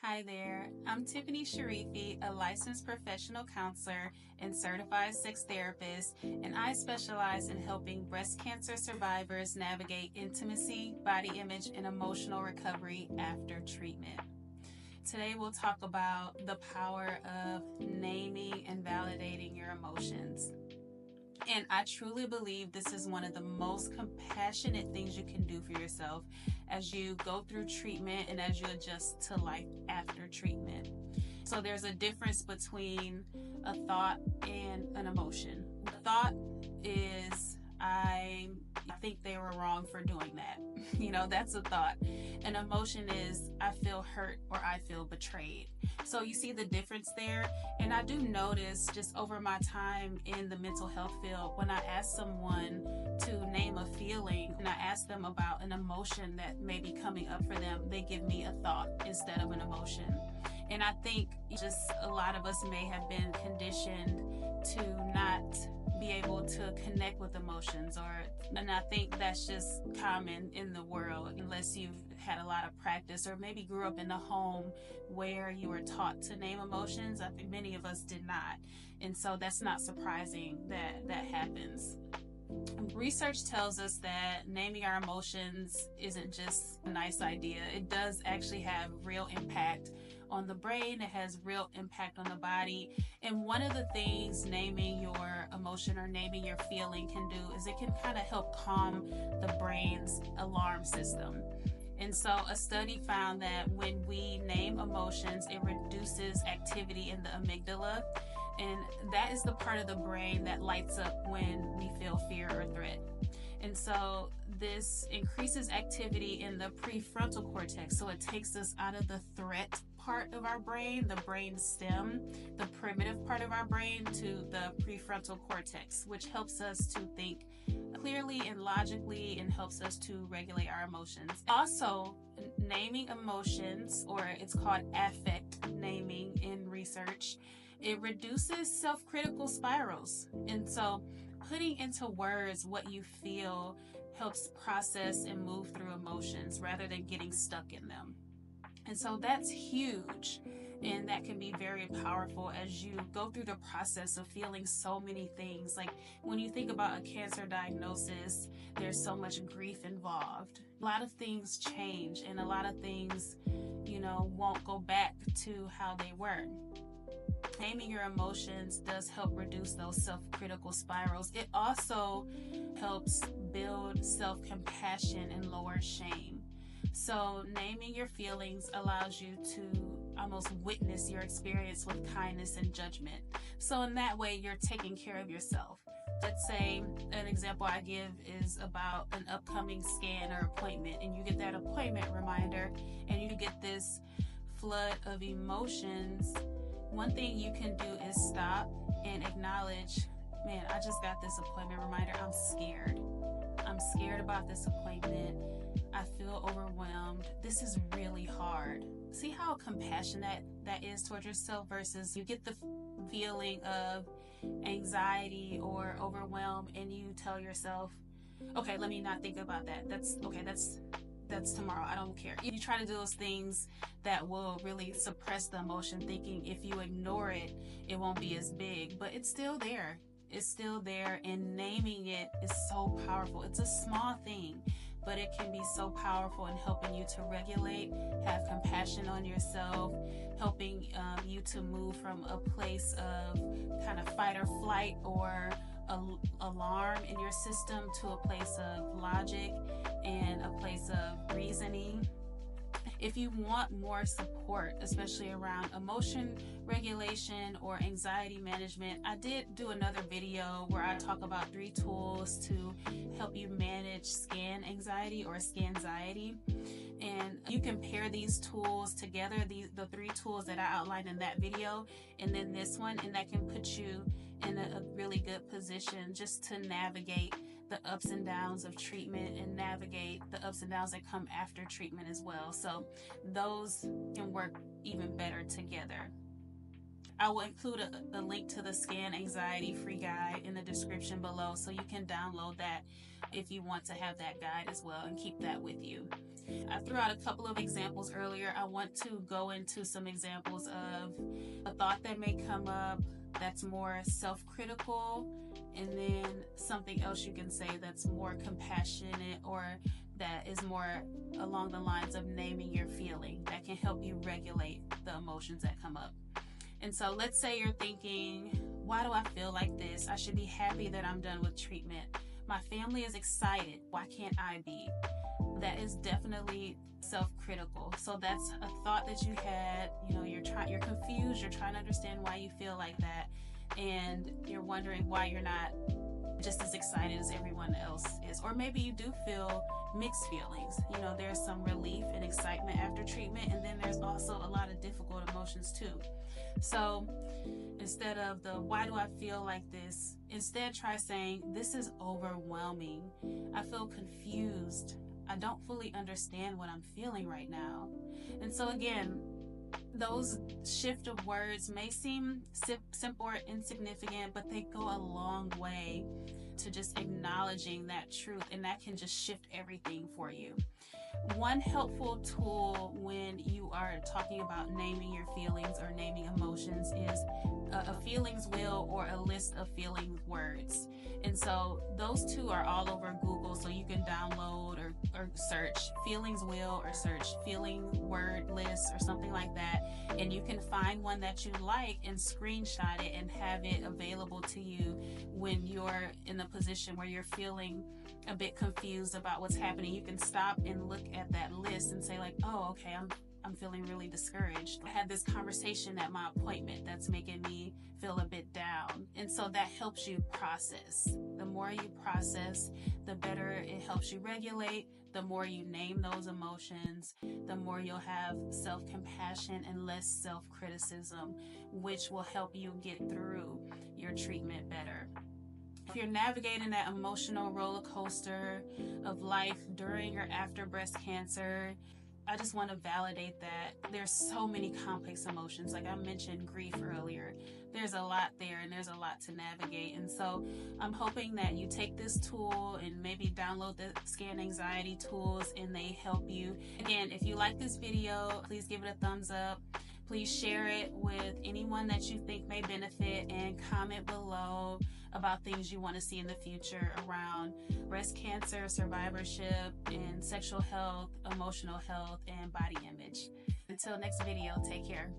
Hi there, I'm Tiffany Sharifi, a licensed professional counselor and certified sex therapist, and I specialize in helping breast cancer survivors navigate intimacy, body image, and emotional recovery after treatment. Today we'll talk about the power of naming and validating your emotions. And I truly believe this is one of the most compassionate things you can do for yourself as you go through treatment and as you adjust to life after treatment. So there's a difference between a thought and an emotion. The thought is, I think they were wrong for doing that. That's a thought. An emotion is, I feel hurt or I feel betrayed. So you see the difference there. And I do notice just over my time in the mental health field, when I ask someone to name a feeling and I ask them about an emotion that may be coming up for them, they give me a thought instead of an emotion. And I think just a lot of us may have been conditioned to not be able to connect with emotions, and I think that's just common in the world unless you've had a lot of practice or maybe grew up in a home where you were taught to name emotions. I think many of us did not, and so that's not surprising that that happens. Research tells us that naming our emotions isn't just a nice idea. It does actually have real impact on the brain. It has real impact on the body. And one of the things naming your emotion or naming your feeling can do is it can kind of help calm the brain's alarm system. And so a study found that when we name emotions, it reduces activity in the amygdala. And that is the part of the brain that lights up when we feel fear or threat. And so this increases activity in the prefrontal cortex. So it takes us out of the threat part of our brain, the brain stem, the primitive part of our brain, to the prefrontal cortex, which helps us to think clearly and logically and helps us to regulate our emotions. Also, naming emotions, or it's called affect naming in research, it reduces self-critical spirals. And so putting into words what you feel helps process and move through emotions rather than getting stuck in them. And so that's huge, and that can be very powerful as you go through the process of feeling so many things. Like when you think about a cancer diagnosis, there's so much grief involved. A lot of things change, and a lot of things, won't go back to how they were. Naming your emotions does help reduce those self-critical spirals. It also helps build self-compassion and lower shame. So naming your feelings allows you to almost witness your experience with kindness and judgment. So in that way, you're taking care of yourself. Let's say an example I give is about an upcoming scan or appointment, and you get that appointment reminder and you get this flood of emotions. One thing you can do is stop and acknowledge, man, I just got this appointment reminder. I'm scared. I'm scared about this appointment. I feel overwhelmed. This is really hard. See how compassionate that is towards yourself versus you get the feeling of anxiety or overwhelm and you tell yourself, okay, let me not think about that. That's tomorrow. I don't care. You try to do those things that will really suppress the emotion, thinking if you ignore it, it won't be as big, but it's still there. It's still there, and naming it is so powerful. It's a small thing, but it can be so powerful in helping you to regulate, have compassion on yourself, helping you to move from a place of kind of fight or flight or alarm in your system to a place of logic and a place of reasoning. If you want more support, especially around emotion regulation or anxiety management, I did do another video where I talk about 3 tools to help you manage scan anxiety or scanxiety. And you can pair these tools together, the 3 tools that I outlined in that video, and then this one, and that can put you in a really good position just to navigate the ups and downs of treatment and navigate the ups and downs that come after treatment as well. So those can work even better together. I will include a link to the Scan Anxiety free guide in the description below, so you can download that if you want to have that guide as well and keep that with you. I threw out a couple of examples earlier. I want to go into some examples of a thought that may come up that's more self-critical, and then something else you can say that's more compassionate or that is more along the lines of naming your feeling that can help you regulate the emotions that come up. And so let's say you're thinking, why do I feel like this? I should be happy that I'm done with treatment. My family is excited. Why can't I be? That is definitely self-critical. So that's a thought that you had, you're confused, you're trying to understand why you feel like that, and you're wondering why you're not just as excited as everyone else is. Or maybe you do feel mixed feelings. There's some relief and excitement after treatment, and then there's also a lot of difficult emotions too. So instead of the why do I feel like this, instead try saying, this is overwhelming. I feel confused. I don't fully understand what I'm feeling right now. And so again, those shift of words may seem simple or insignificant, but they go a long way to just acknowledging that truth, and that can just shift everything for you. One helpful tool when you are talking about naming your feelings or naming emotions is a feelings wheel or a list of feeling words. And so those two are all over Google, so you can download or search feelings wheel or search feeling word list or something like that, and you can find one that you like and screenshot it and have it available to you when you're in a position where you're feeling a bit confused about what's happening. You can stop and look at that list and say like, oh, okay, I'm feeling really discouraged. I had this conversation at my appointment that's making me feel a bit down. And so that helps you process. The more you process, the better it helps you regulate. The more you name those emotions, the more you'll have self-compassion and less self-criticism, which will help you get through your treatment better. If you're navigating that emotional roller coaster of life during or after breast cancer, I just want to validate that there's so many complex emotions. Like I mentioned grief earlier, there's a lot there and there's a lot to navigate. And so I'm hoping that you take this tool and maybe download the Scan Anxiety tools and they help you. Again, if you like this video, please give it a thumbs up. Please share it with anyone that you think may benefit, and comment below about things you want to see in the future around breast cancer, survivorship, and sexual health, emotional health, and body image. Until next video, take care.